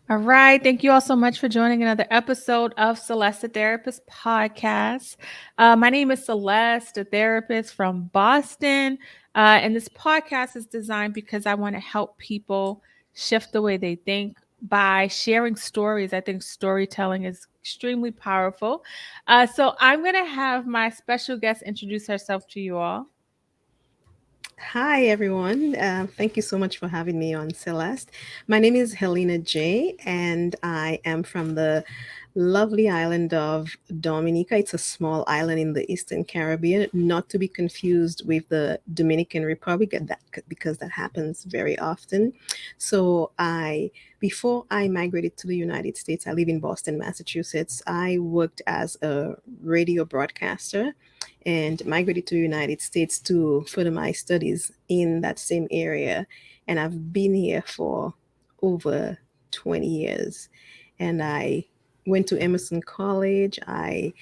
All right. Thank you all so much for joining another episode of Celeste the Therapist podcast. My name is Celeste, the therapist from Boston. And this podcast is designed because I want to help people shift the way they think by sharing stories. I think storytelling is extremely powerful. So I'm going to have my special guest introduce herself to you all. Hi, everyone. Thank you so much for having me on Celeste. My name is Helena J, and I am from the lovely island of Dominica. It's a small island in the Eastern Caribbean, not to be confused with the Dominican Republic, because that happens very often. So, before I migrated to the United States, I live in Boston, Massachusetts. I worked as a radio broadcaster and migrated to the United States to further my studies in that same area. And I've been here for over 20 years. And I went to Emerson College. I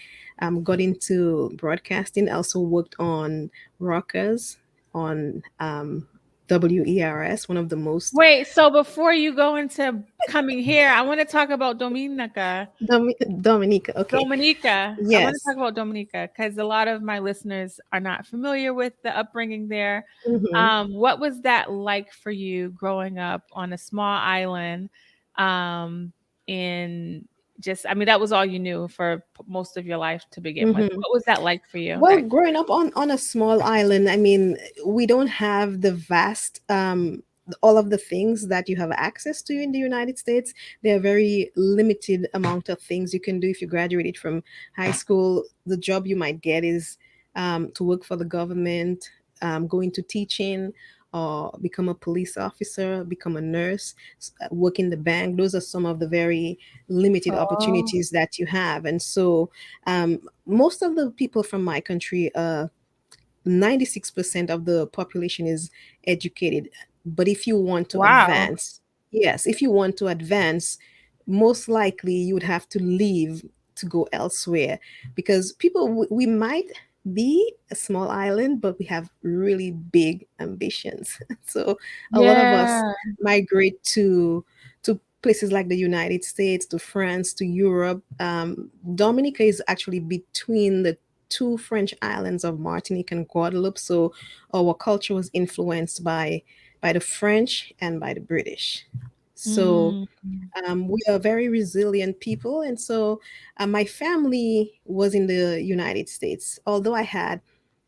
got into broadcasting. I also worked on rockers on WERS, one of the most Wait, so before you go into coming here, I want to talk about Dominica. Dominica. Okay. Dominica. I want to Yes. talk about Dominica because a lot of my listeners are not familiar with the upbringing there. hmm What was that like for you growing up on a small island? Um, in just, I mean, that was all you knew for most of your life to begin with. hmm What was that like for you? Well, growing up on a small island, I mean, we don't have the vast all of the things that you have access to in the United States. There are very limited amount of things you can do if you graduated from high school. The job you might get is to work for the government, go into teaching, or become a police officer, become a nurse, work in the bank. Those are some of the very limited Oh, opportunities that you have. And so um, most of the people from my country, 96% of the population is educated. But if you want to wow. advance, yes, if you want to advance, most likely you would have to leave to go elsewhere because we might be a small island, but we have really big ambitions. So a lot of us Yeah. migrate to places like the United States, to France, to Europe. Dominica is actually between the two French islands of Martinique and Guadeloupe. So our culture was influenced by the French and by the British. So Mm. we are very resilient people, and so my family was in the United States. Although I had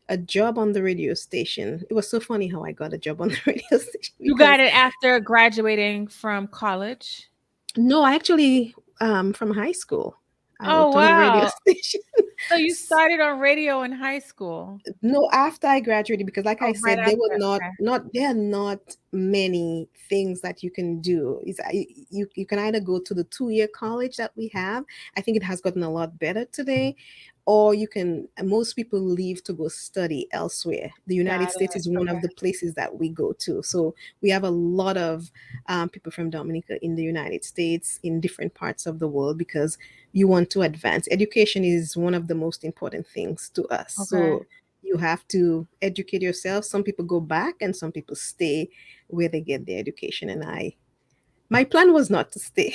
a job on the radio station, it was so funny how I got a job on the radio station You got because it after graduating from college? no, I actually from high school I Oh, worked on a radio wow. station. So you started on radio in high school? No, after I graduated, because like I Oh, right said, there were after, okay. there are not many things that you can do. You can either go to the 2 year college that we have. I think it has gotten a lot better today, or you can. Most people leave to go study elsewhere. The United Got States it, is one okay. of the places that we go to. So we have a lot of people from Dominica in the United States, in different parts of the world, because you want to advance. Education is one of the most important things to us. Okay. So you have to educate yourself. Some people go back and some people stay where they get their education. And my plan was not to stay.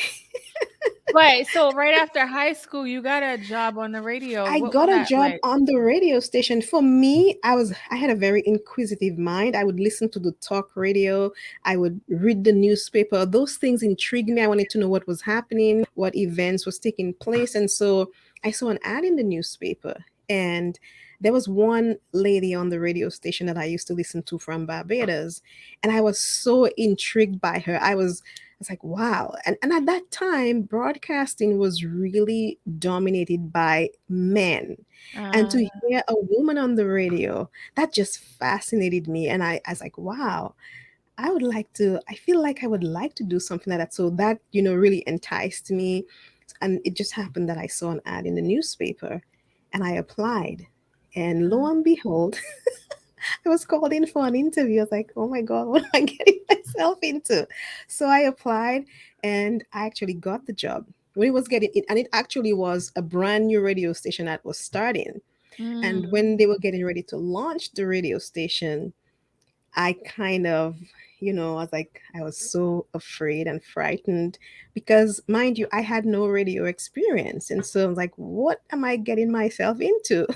Wait, so right after high school, you got a job on the radio. I What was got a that job like? on the radio station. For me, I had a very inquisitive mind. I would listen to the talk radio. I would read the newspaper. Those things intrigued me. I wanted to know what was happening, what events was taking place. And so I saw an ad in the newspaper, and there was one lady on the radio station that I used to listen to from Barbados, and I was so intrigued by her. I was like, wow. And at that time, broadcasting was really dominated by men. And Uh, to hear a woman on the radio, that just fascinated me. And I was like, wow, I feel like I would like to do something like that. So that, really enticed me. And it just happened that I saw an ad in the newspaper and I applied. And lo and behold, I was called in for an interview. I was like, oh my God, what am I getting myself into? So I applied and I actually got the job. When it was getting it, and it actually was a brand new radio station that was starting. mm, And when they were getting ready to launch the radio station, I kind of, I was like, I was so afraid and frightened because, mind you, I had no radio experience. And so I was like, what am I getting myself into?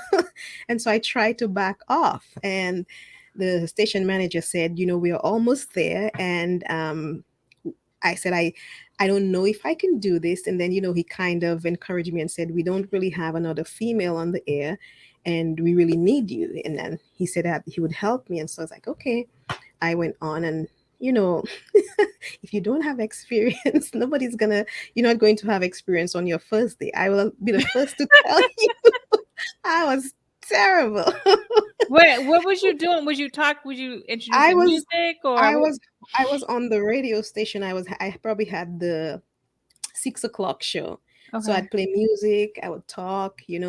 And so I tried to back off. And the station manager said, we are almost there. And I said, I don't know if I can do this. And then, he kind of encouraged me and said, we don't really have another female on the air and we really need you. And then he said that he would help me. And so I was like, okay. I went on and, you know, if you don't have experience, you're not going to have experience on your first day. I will be the first to tell you I was terrible. What was you doing? Was you I introducing was, music or I what? was, I was on the radio station. I probably had the 6 o'clock show. So Okay. I'd play music, I would talk, you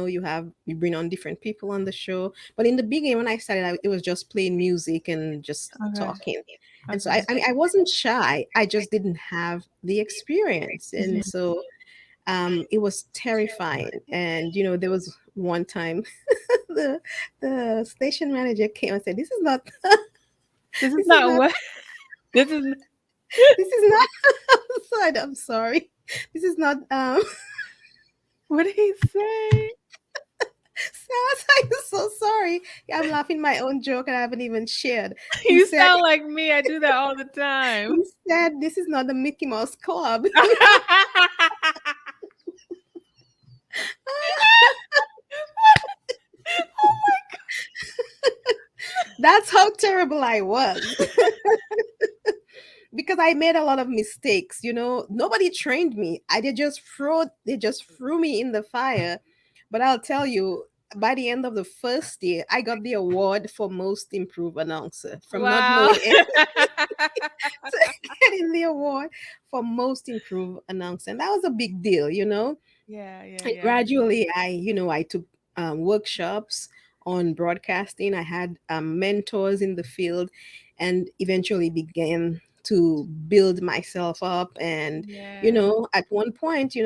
bring on different people on the show. But in the beginning, when I started, it was just playing music and just Okay. talking. And so Okay. I mean, I wasn't shy. I just didn't have the experience. And Mhm. so it was terrifying. And, there was one time the, the station manager came and said, This is this is not not, what this is this is not, I'm sorry. This is not, what did he say? So I was like, so sorry. I'm laughing my own joke and I haven't even shared. He You said, sound like me. I do that all the time. he said, this is not the Mickey Mouse Club. That's how terrible I was. Because I made a lot of mistakes, Nobody trained me. They just threw me in the fire. But I'll tell you, by the end of the first year, I got the award for most improved announcer from not Wow. knowing getting the award for most improved announcer. And that was a big deal. Yeah, yeah, And yeah. gradually, I took workshops on broadcasting. I had mentors in the field and eventually began to build myself up. And, Yeah. at one point,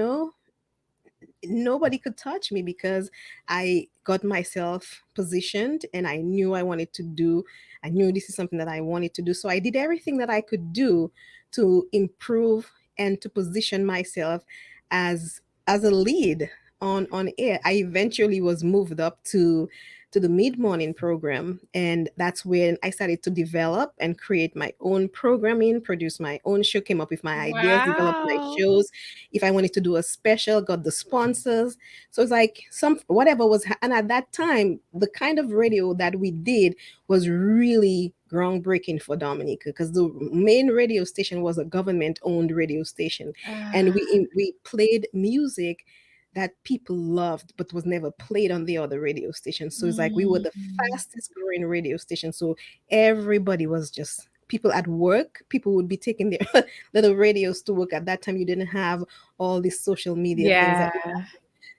nobody could touch me because I got myself positioned and I knew this is something that I wanted to do. So I did everything that I could do to improve and to position myself as a lead on air. I eventually was moved up to the mid-morning program, and that's when I started to develop and create my own programming, produce my own show, came up with my ideas, developed my Wow. shows. If I wanted to do a special, got the sponsors. So it's like some whatever and at that time, the kind of radio that we did was really groundbreaking for Dominica because the main radio station was a government-owned radio station, and Ah, we played music that people loved but was never played on the other radio stations. So it's like we were the mm. fastest growing radio station. So everybody was just people at work, people would be taking their little radios to work. At that time, you didn't have all these social media things Yeah.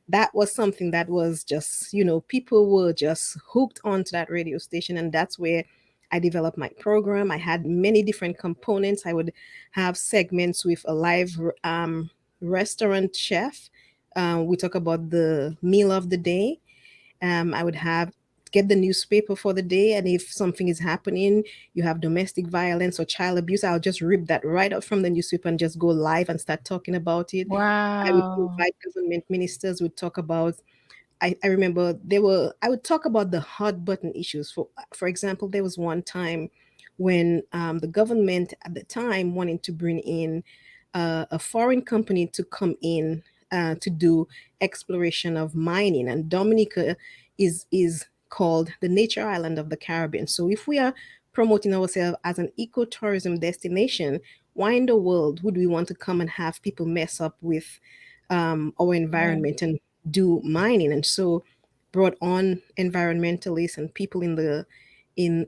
that was something that was just, people were just hooked onto that radio station. And that's where I developed my program. I had many different components. I would have segments with a live restaurant chef. We talk about the meal of the day. I would have get the newspaper for the day, and if something is happening, you have domestic violence or child abuse, I'll just rip that right up from the newspaper and just go live and start talking about it. I would Wow. invite government ministers, would talk about I remember I would talk about the hot button issues. For example, there was one time when the government at the time wanted to bring in a foreign company to come in to do exploration of mining, and Dominica is called the nature island of the Caribbean. So if we are promoting ourselves as an ecotourism destination, why in the world would we want to come and have people mess up with our Right. environment and do mining? And so brought on environmentalists and people in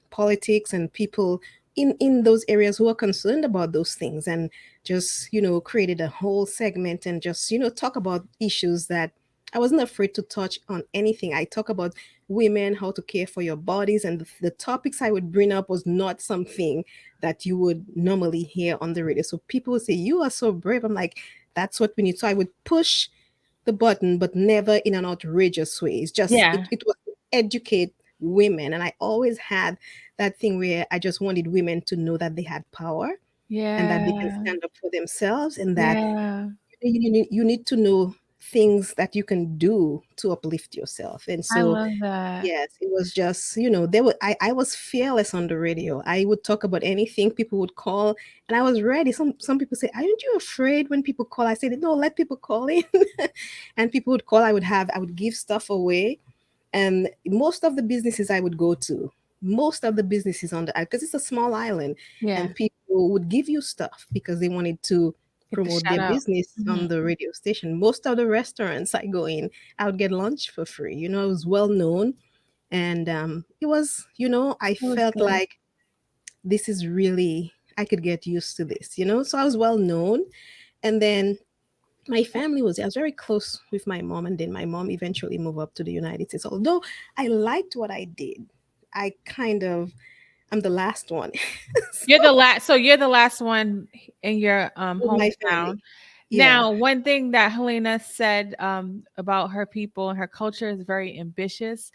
politics and people in those areas who are concerned about those things, and just created a whole segment and just talk about issues that I wasn't afraid to touch on. Anything I talk about: women, how to care for your bodies, and the topics I would bring up was not something that you would normally hear on the radio. So people would say, you are so brave. I'm like, that's what we need. So I would push the button, but never in an outrageous way. It's just Yeah. it was to educate women, and I always had that thing where I just wanted women to know that they had power and that they can Yeah. stand up for themselves, and that Yeah. you need to know things that you can do to uplift yourself. And I so, love that. yes, it was just, there were I was fearless on the radio. I would talk about anything. People would call and I was ready. Some people say, "Aren't you afraid when people call?" I said, "No, let people call in." And people would call, I would give stuff away. And most of the businesses I would go to, most of the businesses on the island, because it's a small island, Yeah. and people would give you stuff because they wanted to Get the promote shout their out. business Mhm. on the radio station. Most of the restaurants I go in, I would get lunch for free. It was well known. And it was, I It was felt good. like this is really, I could get used to this. So I was well known. And then my family I was very close with my mom, and then my mom eventually moved up to the United States. Although I liked what I did, I kind of, I'm the last one. You're So the last, so you're the last one in your in my hometown. family, yeah. Now, one thing that Helena said about her people and her culture is very ambitious.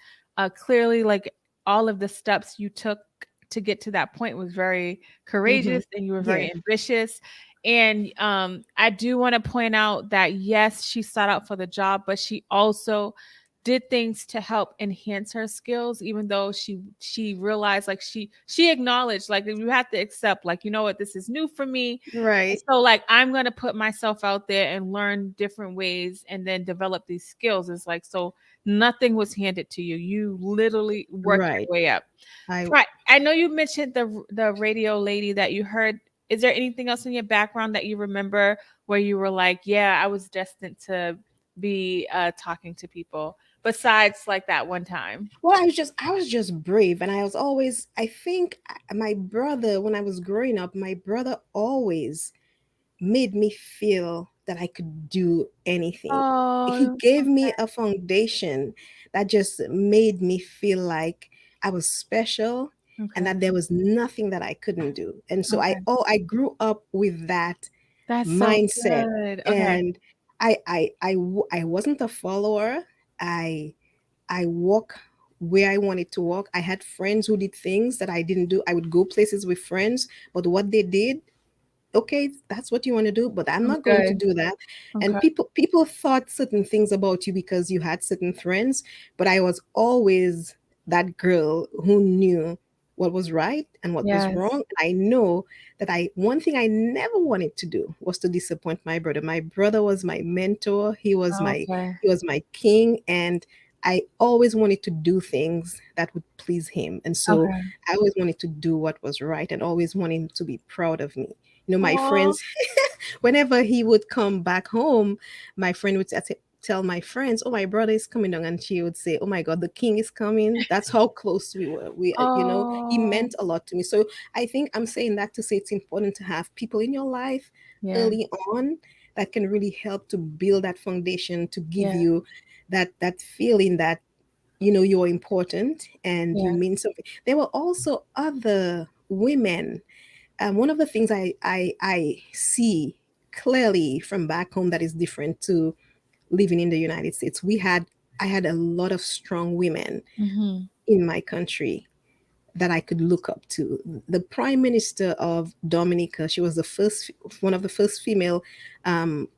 Clearly, like all of the steps you took to get to that point was very Hmm. courageous, and you were Yeah. very ambitious. And I do want to point out that yes, she sought out for the job, but she also did things to help enhance her skills, even though she realized, like she acknowledged, like, you have to accept, like, you know what, this is new for me. And Right. so, like, I'm gonna put myself out there and learn different ways and then develop these skills. It's like, so nothing was handed to you. You literally worked Right. your way up. I I know you mentioned the radio lady that you heard. Is there anything else in your background that you remember where you were like, yeah, I was destined to be talking to people besides like that one time? well, I was just brave, and I think my brother, when I was growing up, my brother always made me feel that I could do anything. He Oh, gave me a foundation that just made me feel like I was special and okay. that there was nothing that I couldn't do. And so Okay. I grew up with that That's so mindset. good. Okay. And I wasn't a follower. I I walk where I wanted to walk. I had friends who did things that I didn't do. I would go places with friends, but what they did, okay, that's what you want to do, but I'm That's not going to good. do that. And Okay. people thought certain things about you because you had certain friends, but I was always that girl who knew what was right and what was Yes. wrong. I know that I one thing I never wanted to do was to disappoint my brother. My brother was my mentor. Okay. He was my king, and I always wanted to do things that would please him. And so Okay. I always wanted to do what was right and always wanted him to be proud of me. My Oh, friends, whenever he would come back home, my friend would tell my friends, "Oh, my brother is coming down," and she would say, "Oh my God, the king is coming." That's how close we were. He oh, meant a lot to me. So I think I'm saying that to say it's important to have people in your life yeah. early on that can really help to build that foundation, to give Yeah. you that feeling that you're important and you Yeah. mean something. There were also other women. One of the things I see clearly from back home that is different to living in the United States, I had a lot of strong women Mhm. in my country that I could look up to. The Prime Minister of Dominica, she was one of the first female um,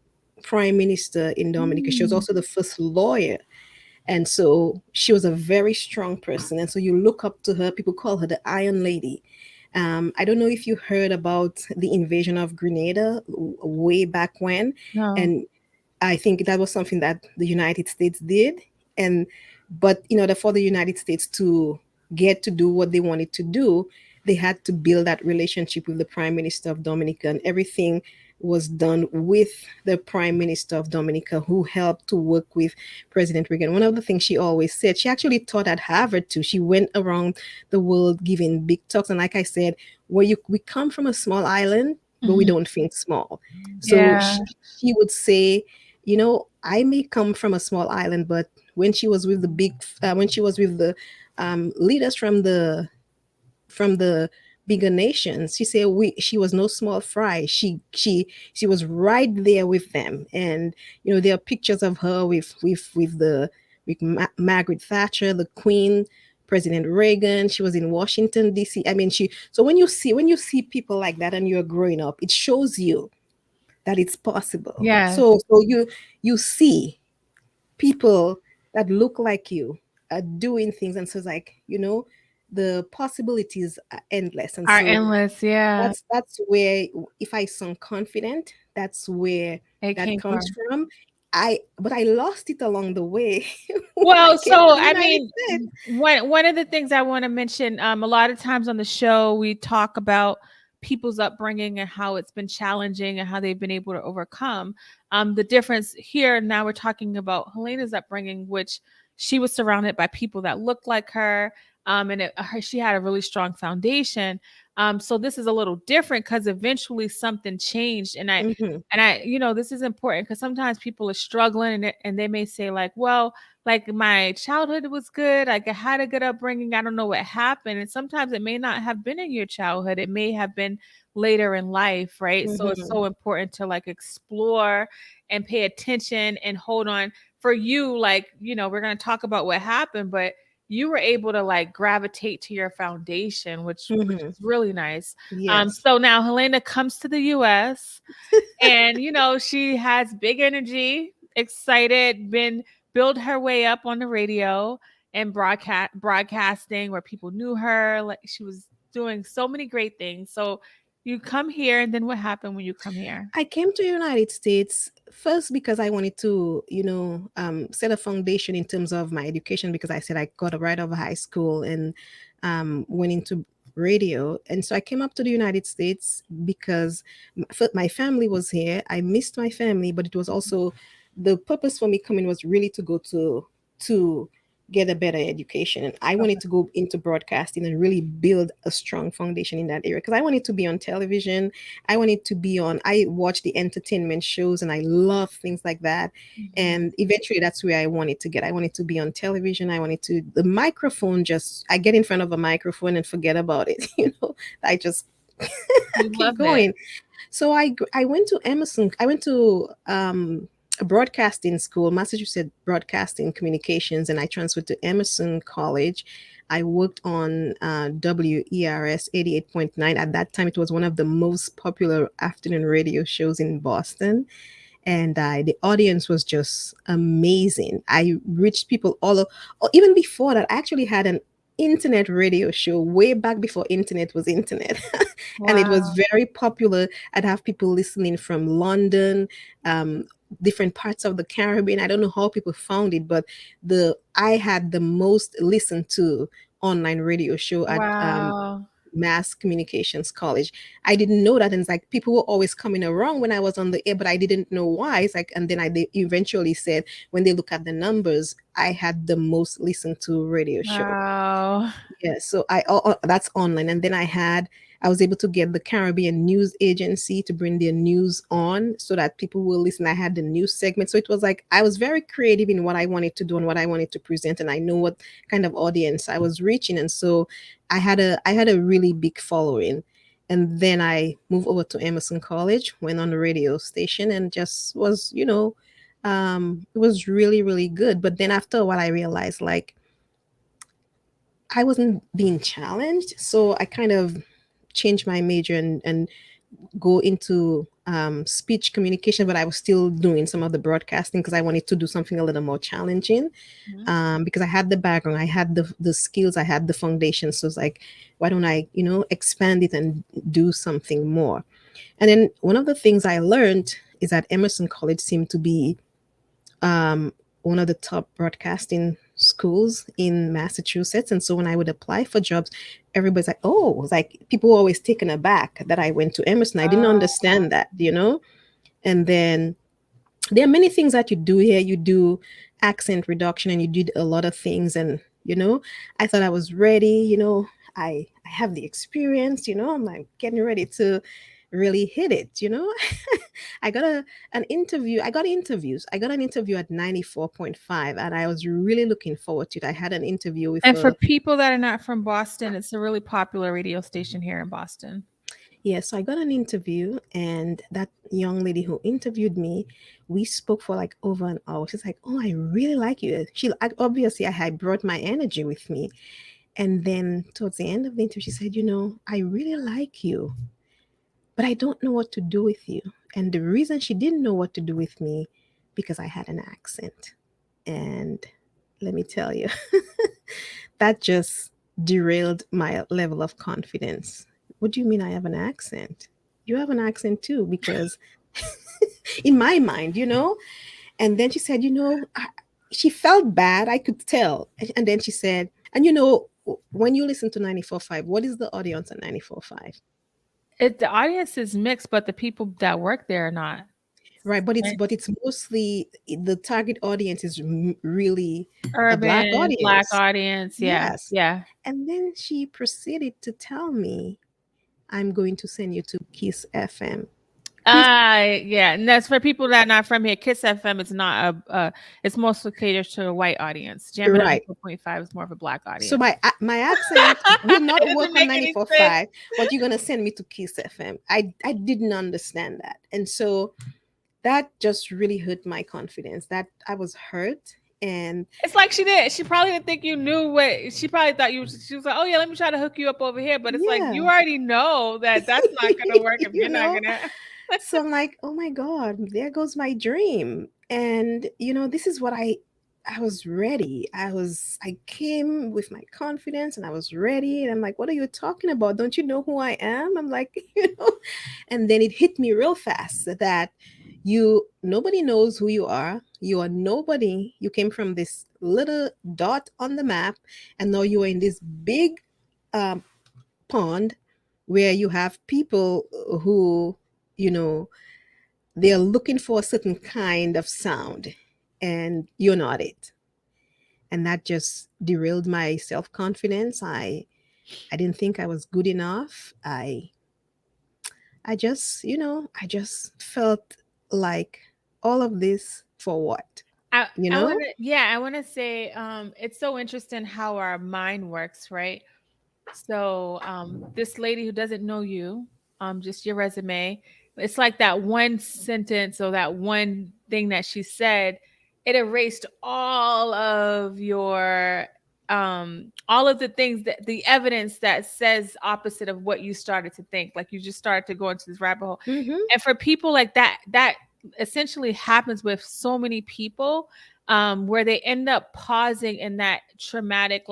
Prime Minister in Dominica. She was Mm. also the first lawyer, and so she was a very strong person. And so you look up to her. People call her the Iron Lady. I don't know if you heard about the invasion of Grenada way back when. No. And I think that was something that the United States did. And but in order for the United States to get to do what they wanted to do, they had to build that relationship with the Prime Minister of Dominica, and everything was done with the Prime Minister of Dominica, who helped to work with President Reagan. One of the things she always said, she actually taught at Harvard too. She went around the world giving big talks. And like I said, we come from a small island, but we Mhm. don't think small. So Yeah. she would say, I may come from a small island, but when she was with when she was with the leaders from the bigger nations, she said she was no small fry. She was right there with them. And there are pictures of her with Margaret Thatcher, the Queen, President Reagan. She was in Washington D.C. I mean, so when you see people like that and you're growing up, it shows you that it's possible. Yes. So you see people that look like you are doing things, and so it's like, the possibilities are endless. And Are so endless. Yeah. that's where, if I sound confident, that's where It that came comes from. from. I lost it along the way when I Well, came to so the I United mean, States. one of the things I want to mention, a lot of times on the show, we talk about people's upbringing and how it's been challenging and how they've been able to overcome. The difference here now, we're talking about Helena's upbringing, which she was surrounded by people that looked like her, she had a really strong foundation. So this is a little different because eventually something changed, Hmm. this is important because sometimes people are struggling and they may say like, well, like my childhood was good, like I had a good upbringing, I don't know what happened. And sometimes it may not have been in your childhood, it may have been later in life, right? So it's Hmm. so important to like explore and pay attention and hold on. For you, like, we're going to talk about what happened, but you were able to like gravitate to your foundation, which Hmm. is really nice. Yes. So now Helena comes to the US, and she has big energy, excited, been build her way up on the radio and broadcasting where people knew her, like she was doing so many great things. So you come here, and then what happened when you come here? I came to United States first because I wanted to, set a foundation in terms of my education, because I said I got right out of high school and went into radio. And so I came up to the United States because my family was here. I missed my family, but it was also, the purpose for me coming was really to go to get a better education. And I wanted Okay. to go into broadcasting and really build a strong foundation in that area, because I wanted to be on television. I watch the entertainment shows and I love things like that. Mhm. And eventually that's where I wanted to get. I wanted to be on television. The microphone, just, I get in front of a microphone and forget about it. I just You keep love it. going. So I went to Emerson. I went to a broadcasting school, Massachusetts Broadcasting Communications, and I transferred to Emerson College. I worked on WERS 88.9. At that time, it was one of the most popular afternoon radio shows in Boston, and the audience was just amazing. I reached people even before that. I actually had an internet radio show way back before internet was internet, and it was Wow. very popular. I'd have people listening from London, um, different parts of the Caribbean. I don't know how people found it, but the I had the most listened to online radio show at Wow. Mass Communications College. I didn't know that. And it's like people were always coming around when I was on the air, but I didn't know why. It's like, and then they eventually said, when they look at the numbers, I had the most listened to radio show. Wow. Yeah, so that's online, and then I was able to get the Caribbean News Agency to bring their news on so that people will listen. I had the news segment, so it was like I was very creative in what I wanted to do and what I wanted to present, and I know what kind of audience I was reaching, and so I had a really big following. And then I moved over to Emerson College, went on the radio station, and just was, it was really, really good. But then after a while, I realized like I wasn't being challenged. So I kind of changed my major and go into speech communication, but I was still doing some of the broadcasting because I wanted to do something a little more challenging, Mhm. because I had the background, I had the skills, I had the foundation. So it's like, why don't I, expand it and do something more? And then one of the things I learned is that Emerson College seemed to be um, one of the top broadcasting schools in Massachusetts. And so when I would apply for jobs, everybody's like, oh, it's like people were always taken aback that I went to Emerson. I didn't Oh, understand that. And then there are many things that you do here. You do accent reduction and you did a lot of things. And, I thought I was ready, I have the experience, I'm like getting ready to really hit it. I got an interview. I got interviews. I got an interview at 94.5, and I was really looking forward to it. I had an interview with and for a people that are not from Boston, it's a really popular radio station here in Boston. Yeah, so I got an interview, and that young lady who interviewed me, we spoke for like over an hour. She's like, "Oh, I really like you." Obviously I had brought my energy with me, And then towards the end of the interview, she said, I really like you, but I don't know what to do with you. And the reason she didn't know what to do with me, because I had an accent. And let me tell you, that just derailed my level of confidence. What do you mean I have an accent? You have an accent too, because in my mind, And then she said, she felt bad. I could tell. And then she said, and when you listen to 94.5, what is the audience at 94.5? The audience is mixed, but the people that work there are not. Right, but it's Right? but it's mostly the target audience is really a black Urban, black audience. audience. Yeah. Yes. Yeah. And then she proceeded to tell me, I'm going to send you to Kiss FM. Kiss, Yeah, and that's for people that are not from here. Kiss FM is not it's mostly caters to a white audience. Jam right. 94.5 is more of a black So audience. my accent will not It work doesn't on make any sense. 94.5, but you're gonna send me to Kiss FM. I didn't understand that, and so that just really hurt my confidence. That I was hurt, and It's like she did. She probably didn't think you knew what. She probably thought you. She was like, "Oh yeah, let me try to hook you up over here." But it's like you yeah, already know that that's not gonna work if you you're not know. gonna. So I'm like, oh my god, there goes my dream. And this is what I was ready. I came with my confidence and I was ready. And I'm like, what are you talking about? Don't you know who I am? I'm like, And then it hit me real fast that nobody knows who you are. You are nobody. You came from this little dot on the map, and now you are in this big um, pond where you have people who, you know, they're looking for a certain kind of sound, and you're not it. And that just derailed my self-confidence. I didn't think I was good enough. I just felt like all of this for what? You I want know? to. Yeah, I want to say. It's so interesting how our mind works, right? So, this lady who doesn't know you, just your resume, it's like that one sentence or that one thing that she said, it erased all of the things that the evidence that says opposite of what you started to think. Like you just started to go into this rabbit hole. Mm-hmm. And for people like that, that essentially happens with so many people, where they end up pausing in that traumatic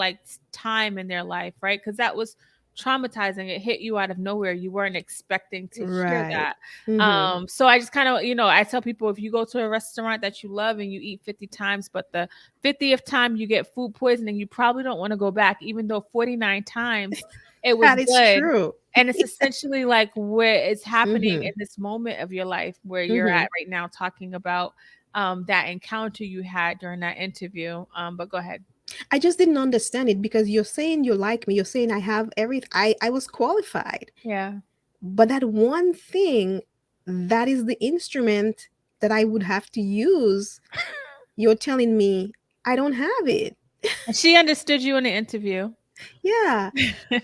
time in their life, right? Because that was traumatizing. It hit you out of nowhere. You weren't expecting to hear Right. that. Mm-hmm. So I just kind of, I tell people, if you go to a restaurant that you love and you eat 50 times, but the 50th time you get food poisoning, you probably don't want to go back, even though 49 times it was That is good. true. And it's essentially like where it's happening Mm-hmm. in this moment of your life where you're Mm-hmm. at right now, talking about that encounter you had during that interview. But go ahead. I just didn't understand it because you're saying you like me. You're saying I have everything. I was qualified. Yeah. But that one thing, that is the instrument that I would have to use. You're telling me I don't have it. And she understood you in the interview. Yeah.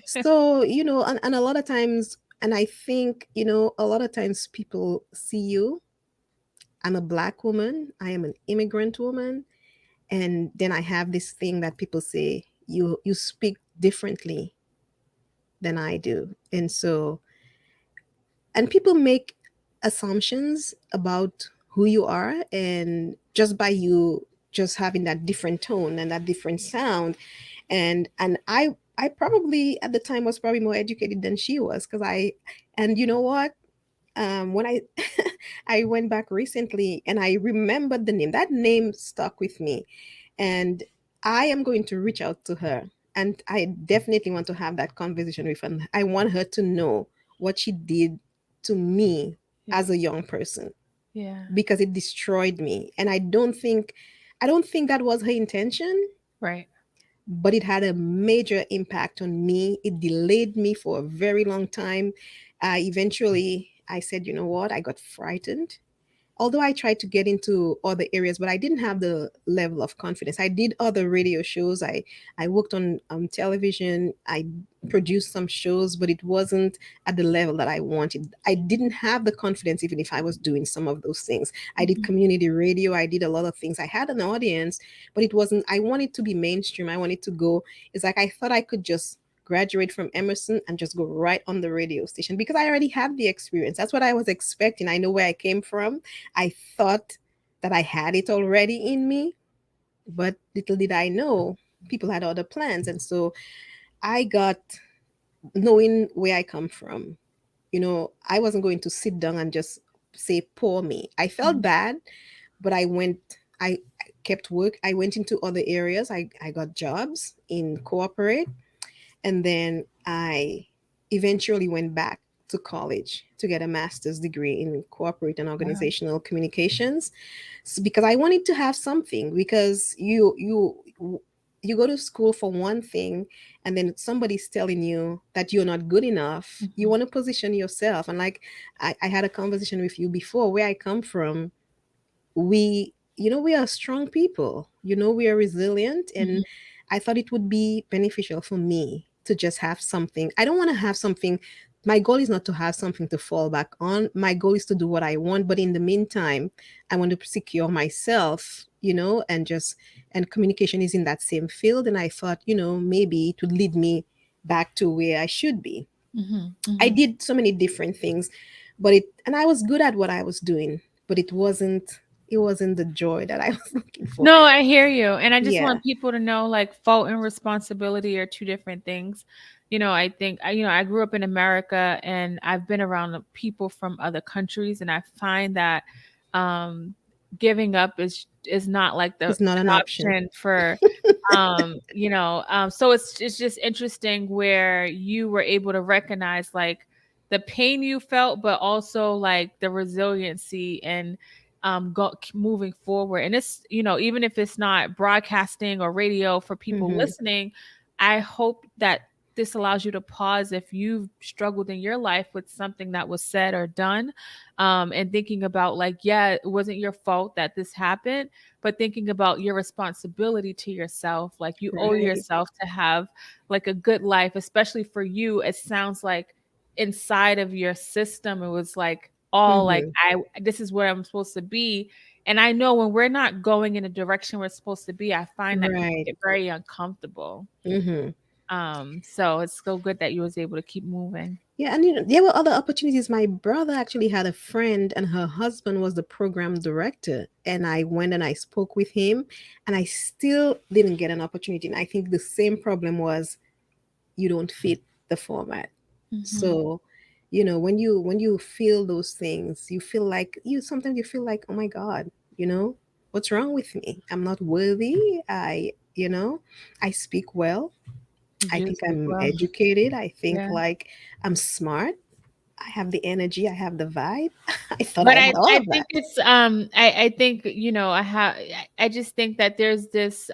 So, and a lot of times, and I think, a lot of times people see you. I'm a black woman. I am an immigrant woman. And then I have this thing that people say, you speak differently than I do. And people make assumptions about who you are, and just by you just having that different tone and that different sound. And I probably at the time was probably more educated than she was, because and you know what, when I I went back recently and I remembered the name. That name stuck with me, and I am going to reach out to her, and I definitely want to have that conversation with her. I want her to know what she did to me Yeah. as a young person, Yeah. because it destroyed me, and I don't think that was her intention, Right. but it had a major impact on me. It delayed me for a very long time. Eventually, I said, you know what? I got frightened. although I tried to get into other areas, but I didn't have the level of confidence. I did other radio shows. I worked on television. I produced some shows, but it wasn't at the level that I wanted. I didn't have the confidence, even if I was doing some of those things. I did Mhm. community radio. I did a lot of things. I had an audience, but it wasn't. I wanted to be mainstream. I wanted to go. It's like I thought I could just graduate from Emerson and just go right on the radio station because I already have the experience. That's what I was expecting. I know where I came from. I thought that I had it already in me, but little did I know people had other plans. And so I got, knowing where I come from, I wasn't going to sit down and just say, poor me. I felt Mhm. bad, but I kept work. I went into other areas. I got jobs in corporate. And then I eventually went back to college to get a master's degree in corporate and Wow. organizational communications. Because I wanted to have something, because you go to school for one thing, and then somebody's telling you that you're not good enough. You Mhm. want to position yourself. And like I had a conversation with you before, where I come from, we are strong people, we are resilient. And Mhm. I thought it would be beneficial for me to just have something. I don't want to have something. My goal is not to have something to fall back on. My goal is to do what I want, but in the meantime, I want to secure myself, and communication is in that same field. And I thought, maybe it would lead me back to where I should be. Mhm. I Mhm. did so many different things, and I was good at what I was doing, but it wasn't the joy that I was looking for. No, I hear you. And I just Yeah, want people to know like fault and responsibility are two different things. I think I grew up in America and I've been around the people from other countries and I find that um giving up is not like the it's not an an option. option for so it's just interesting where you were able to recognize like the pain you felt but also like the resiliency and moving forward. And it's even if it's not broadcasting or radio for people Hmm. listening, I hope that this allows you to pause if you've struggled in your life with something that was said or done, and thinking about like, yeah, it wasn't your fault that this happened, but thinking about your responsibility to yourself, like you owe Right. yourself to have like a good life, especially for you. It sounds like inside of your system it was like all like, Hmm. I this is where I'm supposed to be. And I know when we're not going in a direction we're supposed to be, I find that people Right. get very uncomfortable. Hmm. So it's so good that you was able to keep moving. Yeah, and there were other opportunities. My brother actually had a friend, and her husband was the program director. And I went and I spoke with him, and I still didn't get an opportunity. And I think the same problem was, you don't fit the format. Mhm. So, when you feel those things, you feel like, sometimes you feel like, oh my God, what's wrong with me? I'm not worthy. I speak well. You I do think speak I'm well. educated. I think Yeah. like I'm smart. I have the energy. I have the vibe. I thought But I I had all I of that. think it's I think I just think that there's this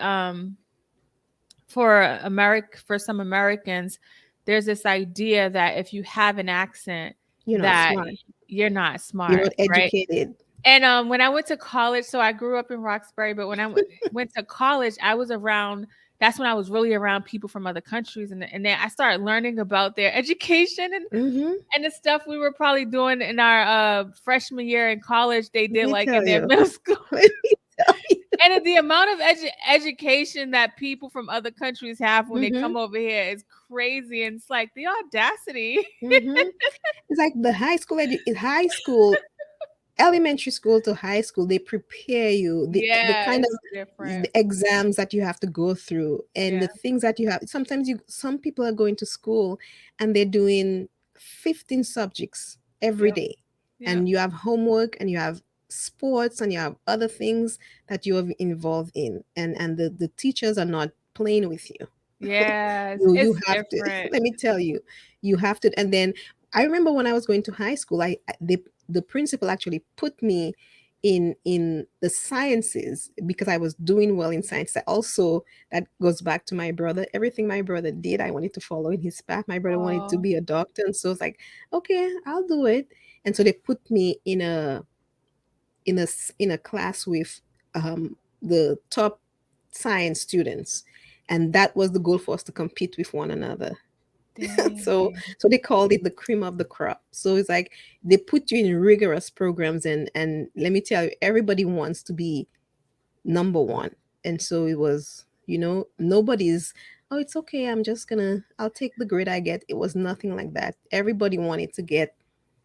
for some Americans, there's this idea that if you have an accent, You're not that smart. you're not You're smart, not right? educated. And when I went to college, so I grew up in Roxbury, but when I went to college, I was around. That's when I was really around people from other countries, and then I started learning about their education Mm-hmm. and the stuff we were probably doing in our freshman year in college. They Let did me like in tell their you. middle school. Let me tell you. And the amount of education that people from other countries have when they Mm-hmm. come over here is crazy. And it's like the audacity. Mm-hmm. It's like the high school, elementary school to high school, they prepare you, the Yeah, kind of it's different. the exams that you have to go through, and Yeah, the things that you have. Sometimes some people are going to school and they're doing 15 subjects every yep, day, yep. and you have homework, and you have sports, and you have other things that you're involved in, and the teachers are not playing with you. Yes, You it's have to, different. let me tell you, you have to. And then I remember when I was going to high school, the principal actually put me in the sciences because I was doing well in science. That goes back to my brother. Everything my brother did, I wanted to follow in his path. My brother wanted to Oh, be a doctor, and so it's like, okay, I'll do it. And so they put me in a class with the top science students, and that was the goal for us to compete with one another. Dang. So they called it the cream of the crop. So it's like they put you in rigorous programs, and let me tell you, everybody wants to be number one. And so it was, nobody's, oh, it's okay, I'll take the grade I get. It was nothing like that. Everybody wanted to get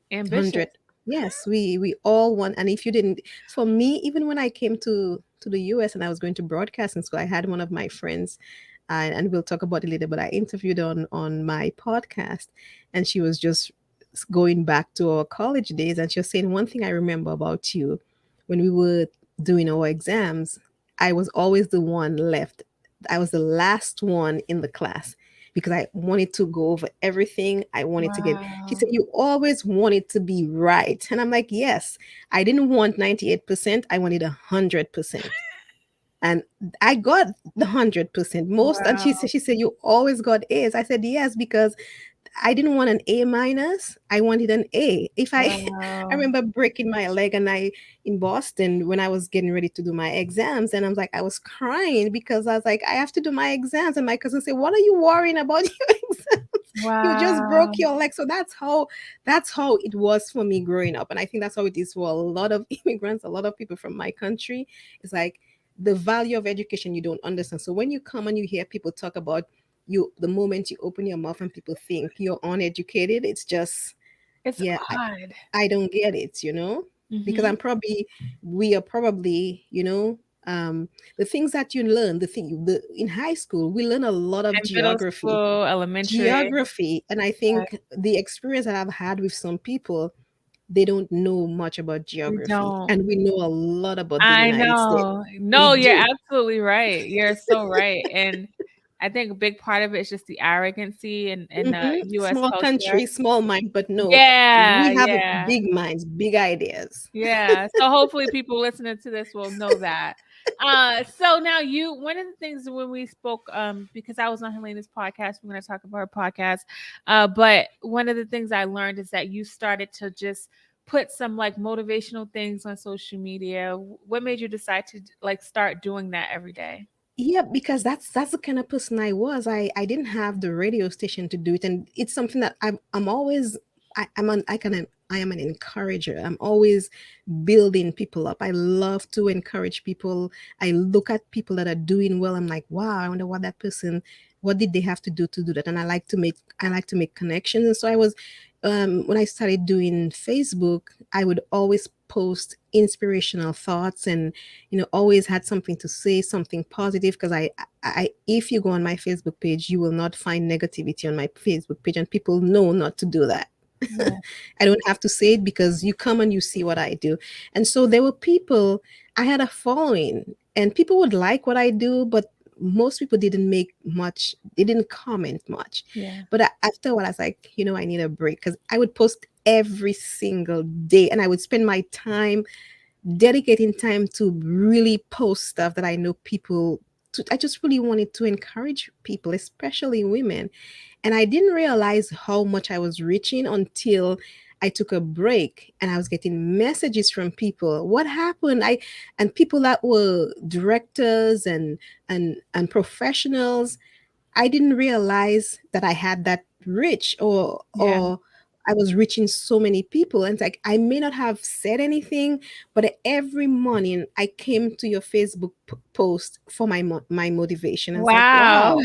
100. Ambitious. Yes, we all want. And if you didn't, for me, even when I came to the US and I was going to broadcasting school, I had one of my friends, and we'll talk about it later, but I interviewed on my podcast, and she was just going back to our college days, and she was saying, one thing I remember about you, when we were doing our exams, I was always the one left. I was the last one in the class because I wanted to go over everything. I wanted to get, she Wow. said, you always wanted to be right. And I'm like, yes, I didn't want 98%. I wanted 100%. And I got the 100% most. And Wow. she said, you always got A's. I said, yes, because I didn't want an A minus. I wanted an A. If I, I Wow. remember breaking my leg, and I in Boston when I was getting ready to do my exams, and I was like, I was crying because I was like, I have to do my exams, and my cousin said, "What are you worrying about your exams? You just broke Wow. your leg." So that's how it was for me growing up, and I think that's how it is for a lot of immigrants, a lot of people from my country. It's like the value of education you don't understand. So when you come and you hear people talk about you, the moment you open your mouth and people think you're uneducated, it's just, It's yeah, odd. I don't get it, because Mm-hmm. we are probably, the things that you learn, in high school, we learn a lot of In middle geography, school, elementary. and I Right. think the experience that I've had with some people, they don't know much about We geography, don't. and we know a lot about the I United States. know. We No, you're do. absolutely right. You're so right. And I think a big part of it is just the arrogancy in the US Small culture. country, small mind, but no, Yeah, we have yeah. big minds, big ideas. Yeah, so hopefully people listening to this will know that. So now you one of the things when we spoke, because I was on Helena's podcast, we're gonna talk about her podcast. But one of the things I learned is that you started to just put some like motivational things on social media. What made you decide to like start doing that every day? Yeah, because that's the kind of person I was. I didn't have the radio station to do it, and it's something that I'm always, I am an encourager. I'm always building people up. I love to encourage people. I look at people that are doing well. I'm like, wow, I wonder what did they have to do that? And I like to make connections. And so I was, when I started doing Facebook, I would always post inspirational thoughts, and always had something to say, something positive, because if you go on my Facebook page, you will not find negativity on my Facebook page, and people know not to do that. Yeah, I don't have to say it because you come and you see what I do. And so there were people, I had a following, and people would like what I do, but most people didn't make much, they didn't comment much. yeah, But after a while, I was like, I need a break, because I would post every single day, and I would spend my time dedicating time to really post stuff that I know people. I just really wanted to encourage people, especially women. And I didn't realize how much I was reaching until I took a break, and I was getting messages from people. What happened? And people that were directors and professionals. I didn't realize that I had that reach, yeah. or I was reaching so many people. And it's like, I may not have said anything, but every morning I came to your Facebook post for my motivation. And it's like, Wow. wow.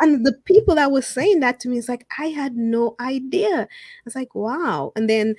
And the people that were saying that to me, is like, I had no idea. It's like, wow. And then,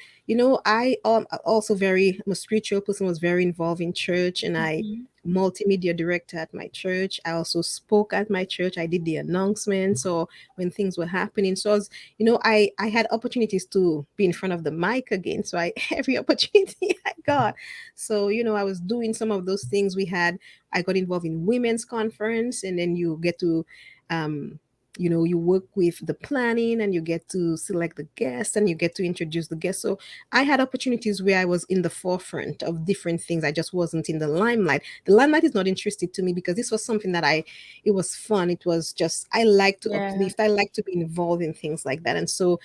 I also I'm a spiritual person, was very involved in church, and I Mhm. multimedia director at my church. I also spoke at my church. I did the announcements, or when things were happening. So I had opportunities to be in front of the mic again. So I every opportunity I got. So I was doing some of those things. I got involved in women's conference, and then you get to um you work with the planning, and you get to select the guests, and you get to introduce the guests. So I had opportunities where I was in the forefront of different things. I just wasn't in the limelight. The limelight is not interested to me, because this was something it was fun. It was just, I like to Yeah. uplift. I like to be involved in things like that. And so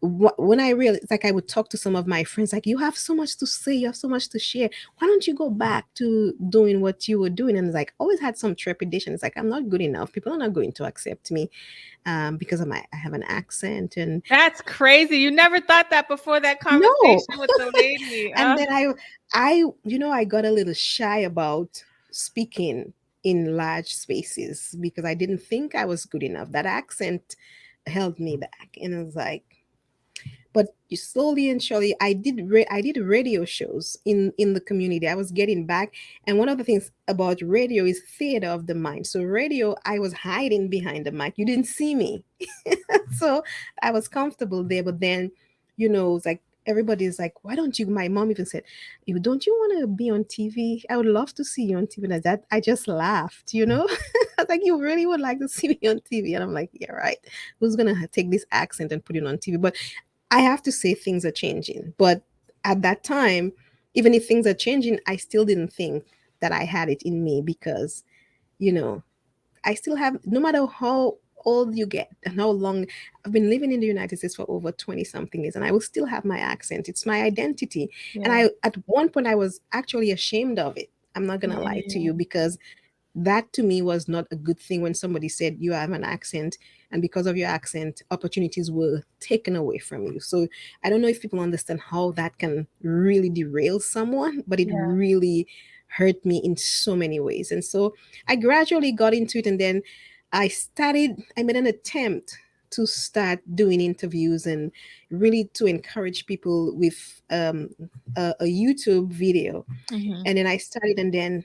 when I realized, like, I would talk to some of my friends, like, you have so much to say, you have so much to share. Why don't you go back to doing what you were doing? And it's like, always had some trepidation. It's like, I'm not good enough. People are not going to accept me because of I have an accent and That's crazy. You never thought that before that no. conversation with the lady. And then I got a little shy about speaking in large spaces because I didn't think I was good enough. That accent held me back, and I was like, but slowly and surely I did radio shows in the community. I was getting back, and one of the things about radio is theater of the mind. So radio, I was hiding behind the mic, you didn't see me. So I was comfortable there, but then, it's like everybody's like, why don't you, my mom even said, you don't you want to be on TV? I would love to see you on TV. Like that, I just laughed. I was like, you really would like to see me on TV? And I'm like, yeah, right. Who's gonna take this accent and put it on TV? But I have to say things are changing. But at that time, even if things are changing, I still didn't think that I had it in me because, you know, I still have, no matter how old you get and how long I've been living in the United States for over 20 something years, and I will still have my accent. It's my identity. And Yeah. at one point, I was actually ashamed of it. I'm not going to lie to you Yeah. because that to me was not a good thing when somebody said you have an accent, and because of your accent opportunities were taken away from you. So I don't know if people understand how that can really derail someone, but it Yeah. really hurt me in so many ways. And so I gradually got into it, and then I made an attempt to start doing interviews and really to encourage people with a YouTube video. Mhm. And then I started, and then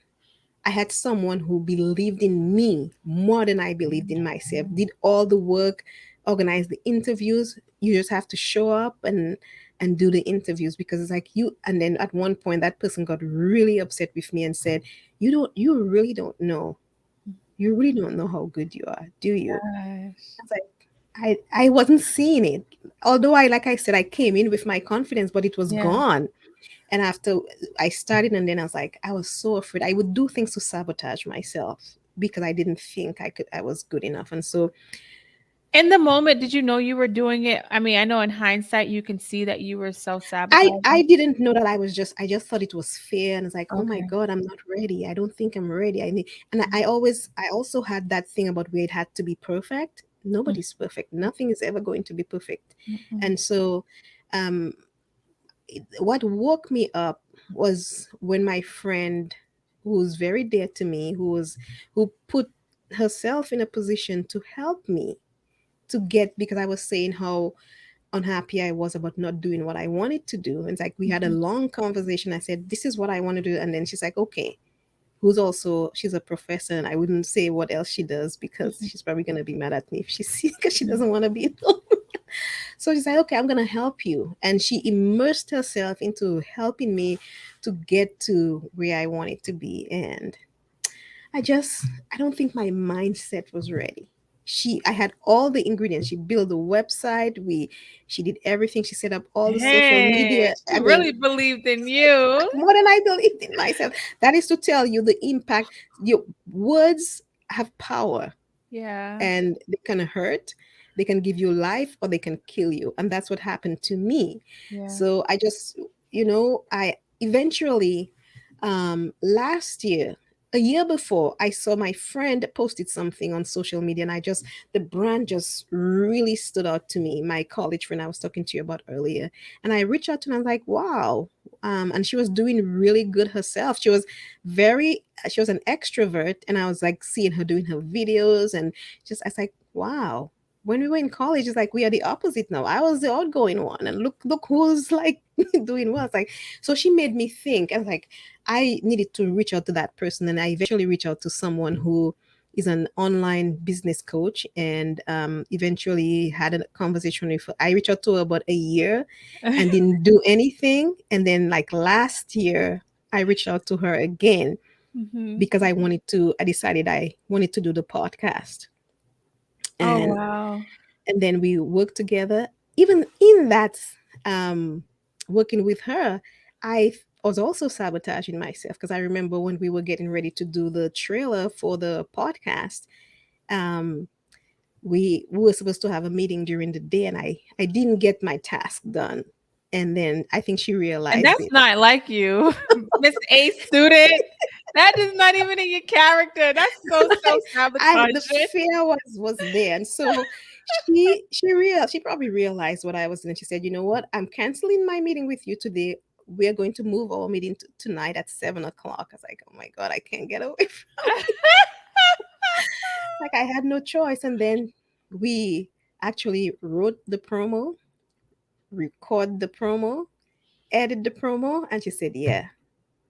I had someone who believed in me more than I believed in myself, did all the work, organized the interviews. You just have to show up and do the interviews because it's like you. And then at one point that person got really upset with me and said, you really don't know. You really don't know how good you are, do you? Gosh. I was like, I wasn't seeing it. Although like I said, I came in with my confidence, but it was Yeah. gone. And after I started, and then I was like, I was so afraid. I would do things to sabotage myself because I didn't think I was good enough. And so In the moment, did you know you were doing it? I mean, I know in hindsight you can see that you were I self-sabotaging. didn't know that I just thought it was fair. And it's like, oh my Okay. God, I'm not ready. I don't think I'm ready. I need, and Mhm. I also had that thing about where it had to be perfect. Nobody's perfect. Nothing is ever going to be perfect. Mhm. And so, um, what woke me up was when my friend, who's very dear to me, who put herself in a position to help me to get, because I was saying how unhappy I was about not doing what I wanted to do. And it's like we had a Mhm. long conversation. I said, this is what I want to do. And then she's like, okay. She's a professor, and I wouldn't say what else she does because Mhm. she's probably gonna be mad at me if she sees, because she Mhm. doesn't want to be alone. So she's like, okay, I'm going to help you. And she immersed herself into helping me to get to where I wanted to be. And I don't think my mindset was ready. I had all the ingredients. She built the website. She did everything. She set up all the social Hey, media. she I mean, really believed in you. more than I believed in myself. That is to tell you the impact. Your words have power, Yeah. and they can hurt, they can give you life, or they can kill you. And that's what happened to me. Yeah. So I just, I eventually, last year, a year before, I saw my friend posted something on social media, and the brand just really stood out to me. My college friend I was talking to you about earlier. And I reached out to her, and I was like, wow. And she was doing really good herself. She was an extrovert, and I was like seeing her doing her videos, and I was like, wow. When we were in college, it's like we are the opposite now. I was the outgoing one, and look who's like doing well. It's like, so she made me think. I was like, I needed to reach out to that person, and I eventually reached out to someone who is an online business coach, and eventually had a conversation with her. I reached out to her about a year and didn't do anything, and then like last year, I reached out to her again Mhm. because I decided I wanted to do the podcast. Oh, And wow. then we worked together. Even in that, um, working with her, I was also sabotaging myself because I remember when we were getting ready to do the trailer for the podcast, um, we were supposed to have a meeting during the day, and I didn't get my task done. And then I think she And realized that's it. not like you, Miss A student. That is not even in your character. That's so I the self-sabotaging. fear was there, and so she probably realized what I was doing. She said, "You know what? I'm canceling my meeting with you today. We're going to move our meeting tonight at 7 o'clock." I was like, "Oh my god, I can't get away from like I had no choice." And then we actually wrote the promo, record the promo, edit the promo, and she said, "Yeah,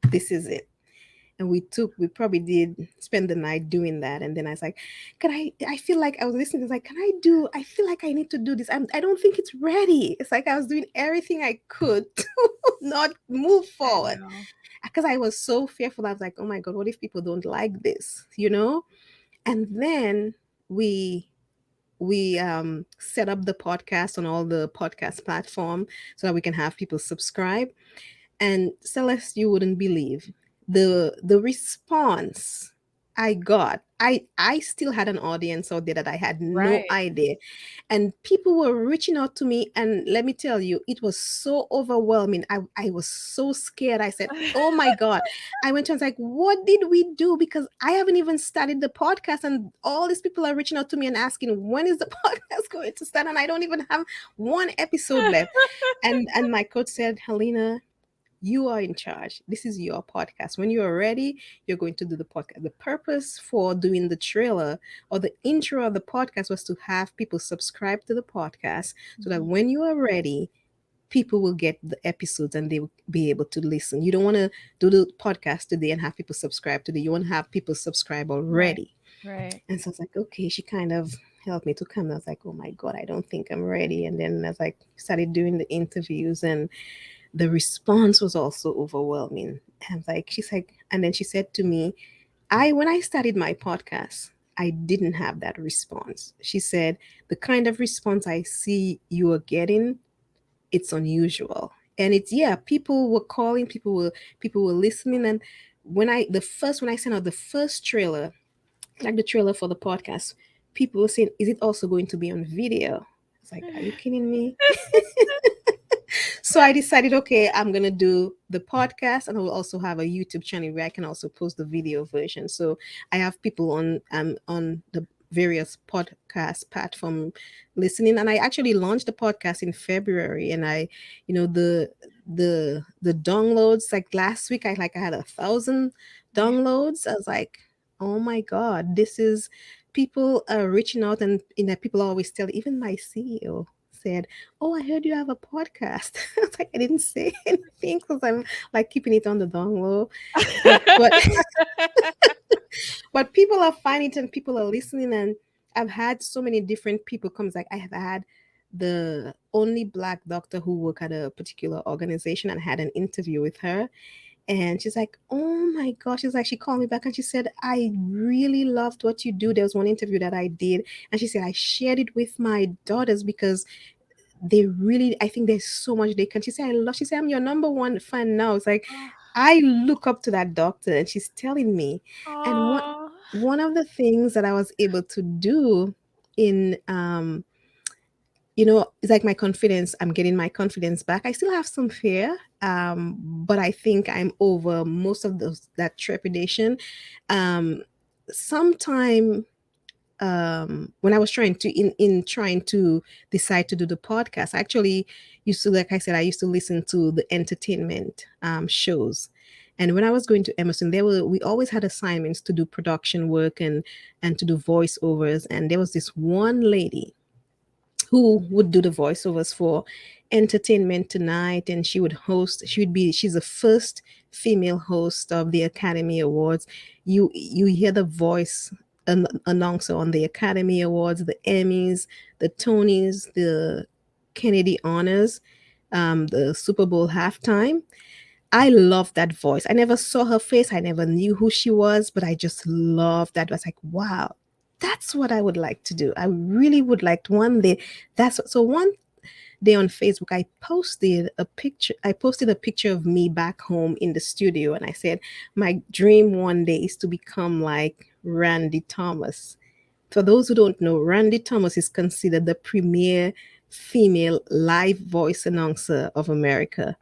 this is it." And we probably did spend the night doing that. And then I was like, can I feel like I was listening, it's like, I feel like I need to do this. I don't think it's ready. It's like I was doing everything I could to not move I forward, know. because I was so fearful. I was like, oh my god, what if people don't like this? And then we set up the podcast on all the podcast platform so that we can have people subscribe. And Celeste, you wouldn't believe the response I got. I still had an audience out there that I had no Right. idea. And people were reaching out to me, and let me tell you, it was so overwhelming. I was so scared. I said, "Oh my god." I went to and was like, "What did we do?" Because I haven't even started the podcast, and all these people are reaching out to me and asking, "When is the podcast going to start?" And I don't even have one episode left. And my coach said, "Helena, you are in charge. This is your podcast. When you are ready, you're going to do the podcast." The purpose for doing the trailer or the intro of the podcast was to have people subscribe to the podcast so that Mhm. when you are ready, people will get the episodes and they will be able to listen. You don't want to do the podcast today and have people subscribe today. You want to have people subscribe Right. already. Right. And so I was like, okay, she kind of helped me to come. I was like, oh my God, I don't think I'm ready. And then I was like, started doing the interviews, and the response was also overwhelming. And like, she's like, and then she said to me, when I started my podcast, I didn't have that response. She said, the kind of response I see you are getting, it's unusual. And it's, yeah, people were calling, people were listening. And when I sent out the first trailer, like the trailer for the podcast, people were saying, is it also going to be on video? It's like, are you kidding me? So I decided, okay, I'm gonna do the podcast, and I will also have a YouTube channel where I can also post the video version. So I have people on the various podcast platform listening, and I actually launched the podcast in February, and the downloads, like last week, I had 1,000 Yeah. downloads. I was like, oh my god, this is people are reaching out, and people always tell, even my CEO said, "Oh, I heard you have a podcast." It's like I didn't say anything because I'm like keeping it on the down low. But but people are finding it and people are listening, and I've had so many different people come. It's like I have had the only black doctor who work at a particular organization, and had an interview with her, and she's like, oh my gosh. She's like, she called me back and she said, I really loved what you do. There was one interview that I did. And she said, I shared it with my daughters because they really, I think there's so much they can. She said, she said, I'm your number one fan now. It's like, I look up to that doctor and she's telling me. And Oh. one of the things that I was able to do in, it's like my confidence, I'm getting my confidence back. I still have some fear, but I think I'm over most of that trepidation. Um, sometime when I was trying to in trying to decide to do the podcast, I actually used to, like I said, I used to listen to the entertainment shows. And when I was going to Emerson, we always had assignments to do production work and to do voiceovers. And there was this one lady who would do the voiceovers for Entertainment Tonight, and she's the first female host of the Academy Awards. You hear the voice announcer on the Academy Awards, the Emmys, the Tonys, the Kennedy Honors, the Super Bowl halftime. I love that voice. I never saw her face. I never knew who she was, but I just love that. I was like, wow, that's what I would like to do. I really would like to one day. So one day on Facebook, I posted a picture of me back home in the studio, and I said, my dream one day is to become like Randy Thomas. For those who don't know, Randy Thomas is considered the premier female live voice announcer of America.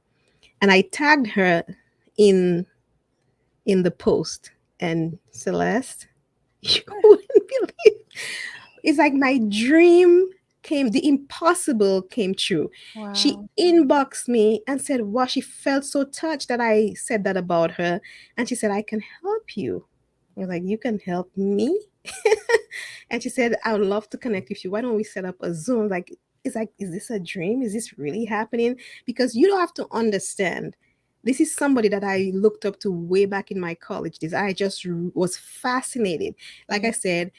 And I tagged her in in the post. And Celeste, you wouldn't believe, it's like my dream came, the impossible came true. She Wow. inboxed me and said, wow, she felt so touched that I said that about her. And she said, I can help you. I was like, you can help me? And she said, I would love to connect with you. Why don't we set up a Zoom? Like, it's like, is this a dream? Is this really happening? Because you don't have to understand. This is somebody that I looked up to way back in my college days. I just was fascinated. Like Yeah. I said,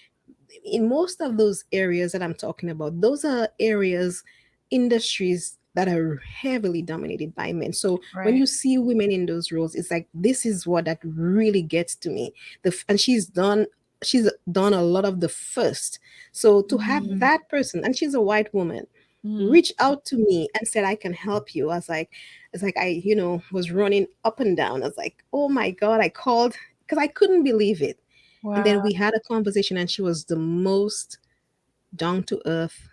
in most of those areas that I'm talking about, those are areas, industries that are heavily dominated by men. So when Right. you see women in those roles, it's like this is what that really gets to me. And she's done a lot of the first. So to have Mm, that person, and she's a white woman, mm. reach out to me and said I can help you. I was like, it's like I, was running up and down. I was like, oh my God, I called because I couldn't believe it. And then Wow. we had a conversation, and she was the most down to earth,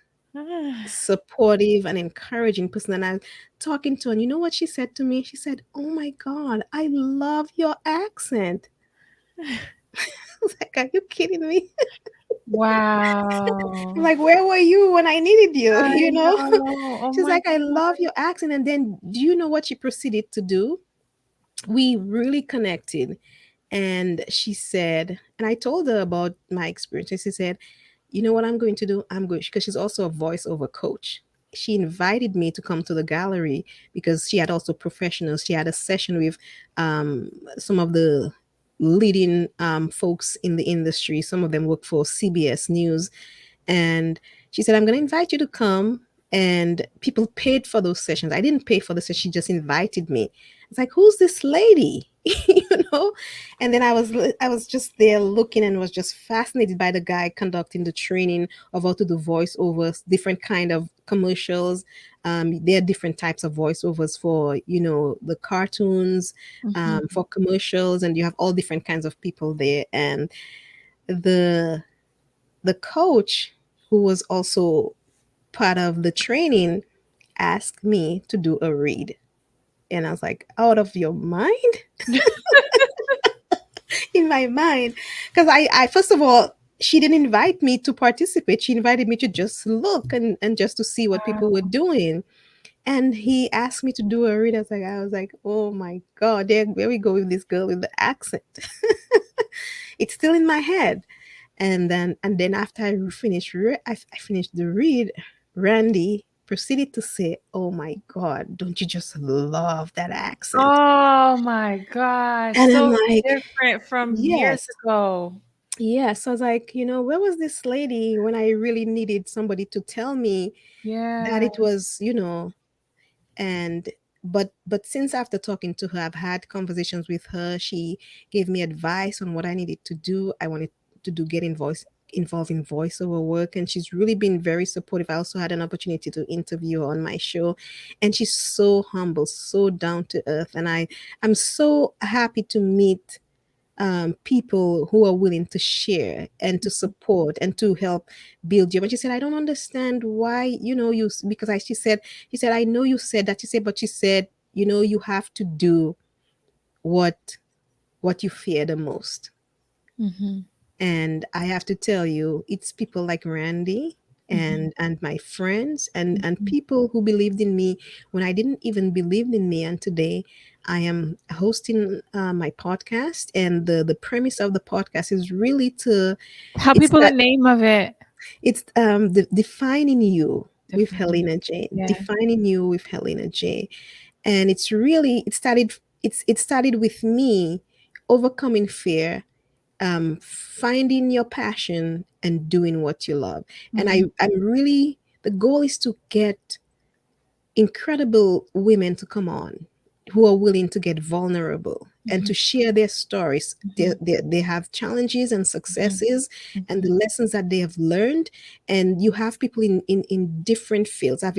supportive, and encouraging person. And I was talking to her, and you know what she said to me? She said, oh my God, I love your accent. I was like, are you kidding me? I'm Wow. like, where were you when I needed you? I know. Oh She's my like, I love God. your accent. And then, do you know what she proceeded to do? We really connected. And she said, and I told her about my experience. And she said, you know what I'm going to do? I'm going, because she's also a voiceover coach. She invited me to come to the gallery because she had also professionals. She had a session with some of the leading folks in the industry. Some of them work for CBS News. And she said, I'm going to invite you to come. And people paid for those sessions. I didn't pay for the session. She just invited me. It's like, who's this lady? you know? And then I was just there looking and was just fascinated by the guy conducting the training of how to do voiceovers, different kind of commercials. There are different types of voiceovers for, the cartoons, Mhm. for commercials, and you have all different kinds of people there. And the the coach, who was also part of the training, asked me to do a read. And I was like, out of your mind? In my mind. Because I, first of all, she didn't invite me to participate. She invited me to just look and just to see what people were doing. And he asked me to do a read. I was like, oh my God, there we go with this girl with the accent. It's still in my head. And then after I finished, I finished the read. Randy proceeded to say, "Oh my God, don't you just love that accent?" Oh my gosh, And I'm so like, different from years "Yes, ago. yes." I was like, where was this lady when I really needed somebody to tell me that Yeah. it was, and but since after talking to her, I've had conversations with her. She gave me advice on what I needed to do. I wanted to do get involved in voiceover work, and she's really been very supportive. I also had an opportunity to interview her on my show, and she's so humble, so down to earth, and I'm so happy to meet people who are willing to share and to support and to help build you. But she said, I don't understand why, because she said, I know you said that. She said, but she said, you have to do what you fear the most. Mhm, And I have to tell you, it's people like Randy mhm, and my friends and mhm. people who believed in me when I didn't even believe in me. And today I am hosting my podcast, and the premise of the podcast is really to Tell it's people the that name of it. it's defining you with Define. Helena J. Yeah. Defining you with Helena J. And it's really it started with me overcoming fear, finding your passion and doing what you love. And Mhm, I'm really, the goal is to get incredible women to come on who are willing to get vulnerable and mhm, to share their stories. They, mhm, they, they have challenges and mhm, successes and the mhm, lessons that they have learned. And you have people in different fields. I've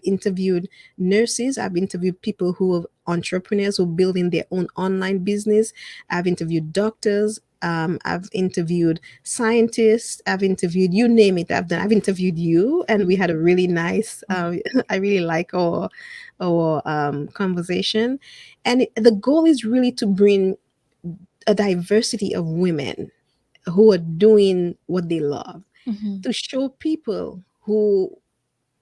interviewed nurses, I've interviewed people who are entrepreneurs who are building their own online business. I've interviewed doctors, I've interviewed scientists. I've interviewed, you name it. I've interviewed you, and we had a really nice. I really like our conversation, and the goal is really to bring a diversity of women who are doing what they love, Mhm. to show people who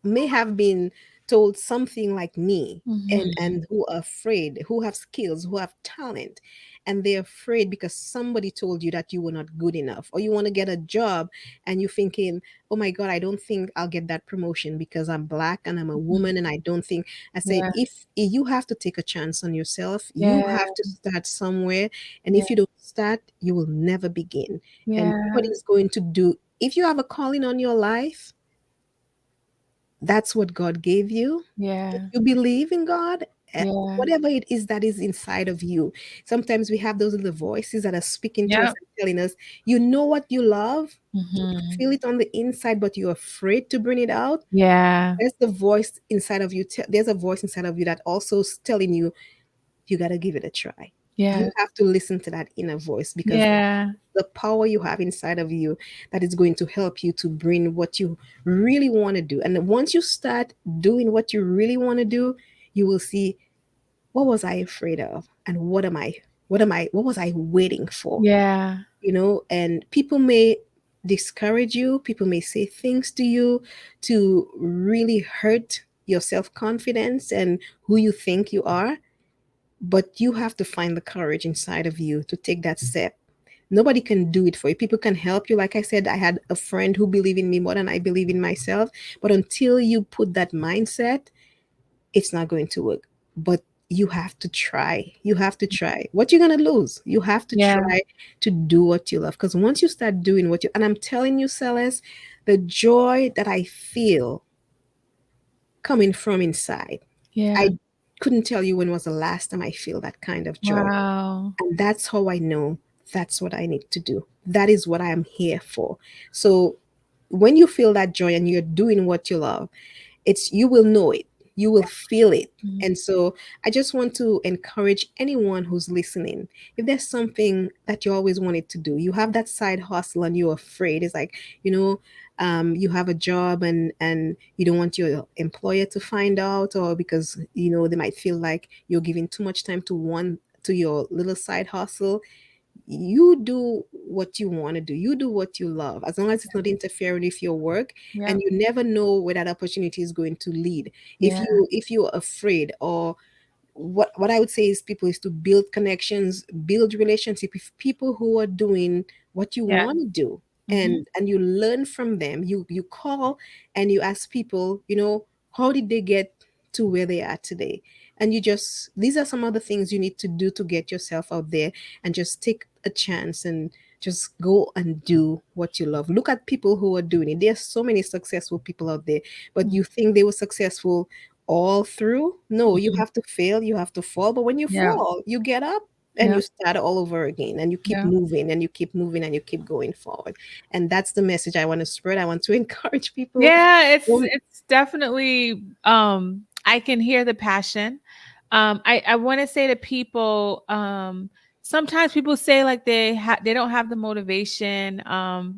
may have been told something like me, Mhm. and who are afraid, who have skills, who have talent, and they're afraid because somebody told you that you were not good enough, or you want to get a job and you're thinking, oh my god, I don't think I'll get that promotion because I'm black and I'm a Mhm. woman, and I don't think. I said, Yeah. if you have to take a chance on yourself, you Yeah. have to start somewhere, and Yeah. if you don't start, you will never begin. And Yeah. nobody's going to do, if you have a calling on your life, that's what God gave you. If Yeah. you believe in God, Yeah. whatever it is that is inside of you, sometimes we have those little voices that are speaking to us Yep. and telling us, you know what you love, you Mhm. feel it on the inside, but you're afraid to bring it out. Yeah. There's the voice inside of you. There's a voice inside of you that also is telling you, you got to give it a try. You Yeah. have to listen to that inner voice, because Yeah. the power you have inside of you that is going to help you to bring what you really want to do. And once you start doing what you really want to do, you will see, what was I afraid of? And what was I waiting for? Yeah. And people may discourage you, people may say things to you to really hurt your self confidence and who you think you are. But you have to find the courage inside of you to take that step. Nobody can do it for you. People can help you. Like I said, I had a friend who believed in me more than I believe in myself. But until you put that mindset, it's not going to work. But you have to try. You have to try. What you're going to lose, you have to Yeah. try to do what you love. Because once you start doing what you, and I'm telling you, Celeste, the joy that I feel coming from inside, Yeah. I couldn't tell you when was the last time I feel that kind of joy. Wow. And that's how I know that's what I need to do. That is what I am here for. So when you feel that joy and you're doing what you love, it's, you will know it, you will feel it. Mhm. And so I just want to encourage anyone who's listening, if there's something that you always wanted to do, you have that side hustle and you're afraid, it's like, you have a job, and you don't want your employer to find out, or because they might feel like you're giving too much time to your little side hustle. You do what you want to do, you do what you love, as long as it's not interfering with your work. Yep. And you never know where that opportunity is going to lead. if Yeah. you if you're afraid, or what I would say is, people is to build connections, build relationship with people who are doing what you Yeah. want to do, Mhm. and you learn from them. You call and you ask people, how did they get to where they are today? And you just, these are some other things you need to do to get yourself out there, and just take a chance and just go and do what you love. Look at people who are doing it. There's so many successful people out there, but you think they were successful all through? No, you Mhm. have to fail, you have to fall, but when you Yeah. fall, you get up and you Yep. start all over again, and you keep Yeah. moving and you keep moving and you keep going forward. And that's the message I want to spread. I want to encourage people. Yeah, it's Don't- it's definitely I can hear the passion. I want to say to people sometimes people say like they don't have the motivation,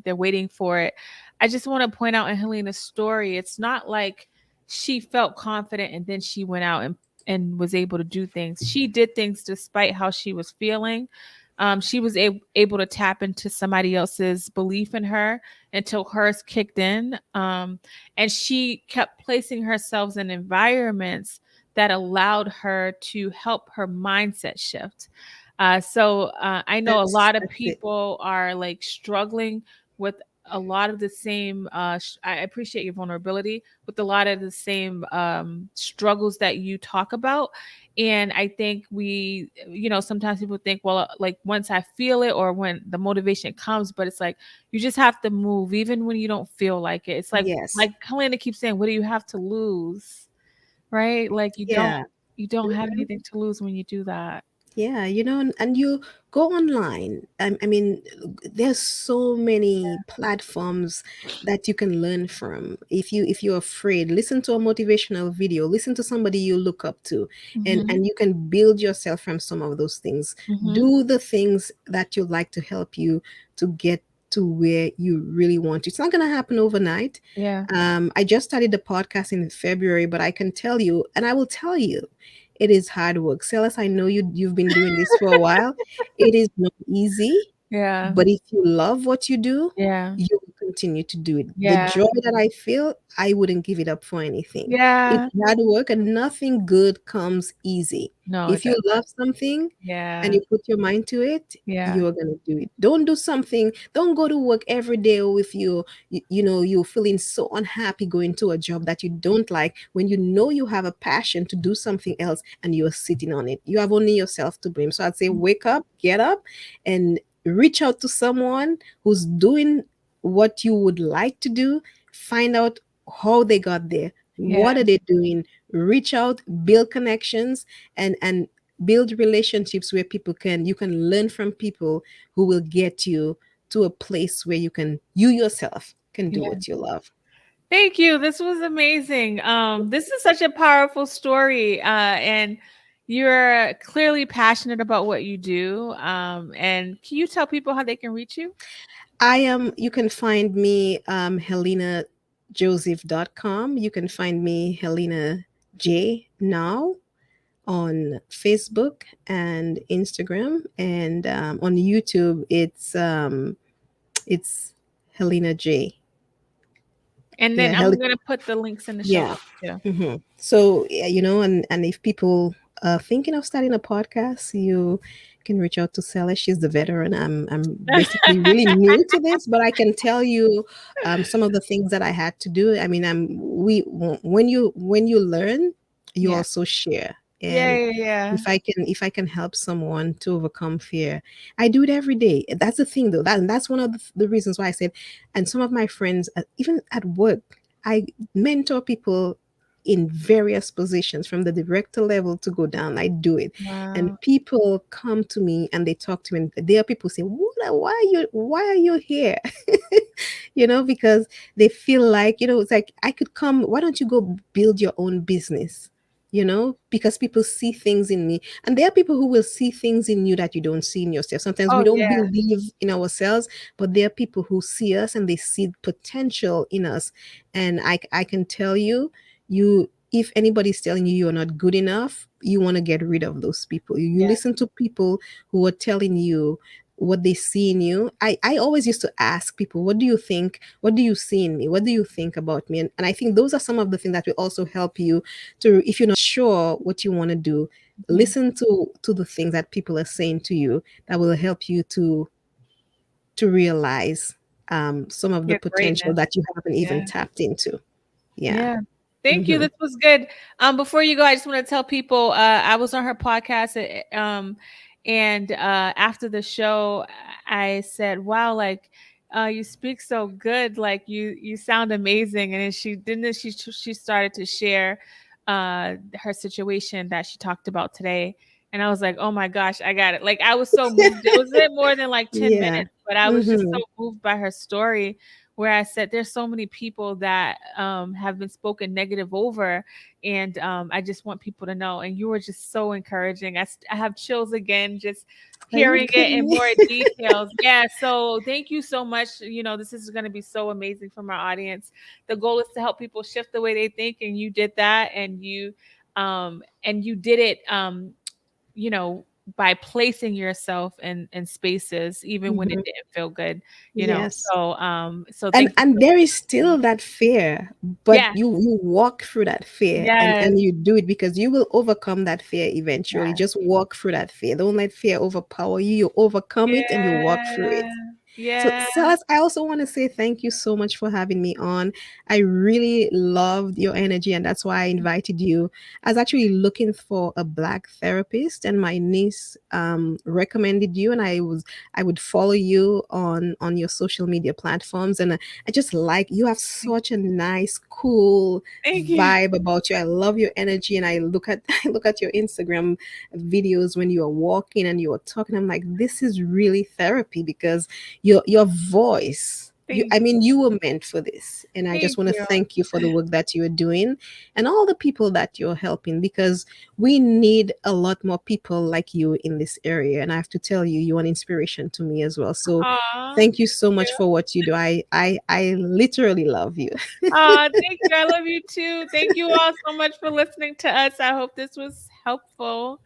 they're waiting for it. I just want to point out in Helena's story, it's not like she felt confident and then she went out and was able to do things. She did things despite how she was feeling. She was able to tap into somebody else's belief in her until hers kicked in. And she kept placing herself in environments that allowed her to help her mindset shift. I know a lot of that's it. people are like struggling with a lot of the same. I appreciate your vulnerability with a lot of the same struggles that you talk about. And I think sometimes people think, well, like once I feel it or when the motivation comes, but it's like you just have to move even when you don't feel like it. It's Yes. like Helena keeps saying, what do you have to lose? Right? Like you don't Yeah. you don't have Mhm. anything to lose when you do that. Yeah, and you go online. I mean, there's so many platforms that you can learn from. If you're afraid, listen to a motivational video, listen to somebody you look up to, Mm-hmm. and you can build yourself from some of those things. Mm-hmm. Do the things that you like to help you to get to where you really want to. It's not going to happen overnight. Yeah. I just started the podcast in February, but I can tell you, and I will tell you, it is hard work. Celeste, I know you've been doing this for a while. It is not easy, Yeah. but if you love what you do, Yeah. you will continue to do it. The Yeah. joy that I feel, I wouldn't give it up for anything. It's Yeah. hard work and nothing good comes easy. No, it If you does. love something and Yeah. you put your mind to it, Yeah. you're going to do it. Don't do something, don't go to work every day with you're feeling so unhappy going to a job that you don't like when you know you have a passion to do something else and you're sitting on it. You have only yourself to blame. So I'd say wake up, get up, and reach out to someone who's doing what you would like to do. Find out how they got there. Yeah. What are they doing? Reach out, build connections, and build relationships where you can learn from people who will get you to a place where you yourself can do Yeah. what you love. Thank you. This was amazing. This is such a powerful story. And you're clearly passionate about what you do. And can you tell people how they can reach you? I am You can find me helenajoseph.com. You can find me Helena J now on Facebook and Instagram, and on YouTube it's Helena J. And Yeah, then I'm gonna put the links in the show yeah. notes too. So yeah, and if people are thinking of starting a podcast, you can reach out to Celeste. She's the veteran. I'm basically really new to this, but I can tell you some of the things that I had to do. I mean, when you learn, you Yeah. also share. Yeah. And Yeah. Yeah. if I can help someone to overcome fear, I do it every day. That's the thing, though. That's one of the reasons why I said. And some of my friends, even at work, I mentor people in various positions from the director level to go down. I do it. And Wow. people come to me and they talk to me, and there are people say, why are you here? Because they feel like, it's like, I could come, why don't you go build your own business? Because people see things in me, and there are people who will see things in you that you don't see in yourself. Sometimes we Oh don't yeah. believe in ourselves, but there are people who see us and they see potential in us. And I can tell you, if anybody's telling you you're not good enough, you want to get rid of those people. You Yeah. listen to people who are telling you what they see in you. I always used to ask people, what do you think? What do you see in me? What do you think about me? And I think those are some of the things that will also help you to, if you're not sure what you want to do, Mhm. listen to the things that people are saying to you that will help you to realize some of the Your potential greatness. that you haven't even Yeah. tapped into. Yeah. Yeah. Thank you. Hmm. This was good. Before you go, I just want to tell people I was on her podcast and after the show I said, "Wow, like you speak so good. Like you sound amazing." And then she started to share her situation that she talked about today. And I was like, "Oh my gosh, I got it." Like I was so moved. It was more than like 10 Yeah. minutes, but I was just so Hmm. moved by her story where I said there's so many people that have been spoken negative over, and I just want people to know. And you were just so encouraging. I have chills again just Are you hearing it in kidding me? more details. Yeah. So thank you so much. This is going to be so amazing from our audience. The goal is to help people shift the way they think, and you did that, and you did it. You know, by placing yourself in spaces even when it Hmm. didn't feel good, Yes. so and thank you and so there is much. still that fear, but Yes, you walk through that fear, and yes, you do it because you will overcome that fear eventually. yes. Just walk through that fear. Don't let fear overpower you. You overcome it and you walk through Yeah. it. So, Yeah. Celeste, I also want to say thank you so much for having me on. I really loved your energy, and that's why I invited you. I was actually looking for a Black therapist, and my niece recommended you, and I would follow you on your social media platforms, and I just like you have Thank such a nice, cool thank you. vibe about you. I love your energy, and I look at I look at your Instagram videos when you are walking and you are talking. I'm like, this is really therapy because your voice, Thank I mean, you were meant for this, and I just thank want to you. thank you for the work that you're doing and all the people that you're helping, because we need a lot more people like you in this area, and I have to tell you, you're an inspiration to me as well. So Aw, thank you so thank you. much for what you do. I literally love you. Aw, thank you. I love you too. Thank you all so much for listening to us. I hope this was helpful.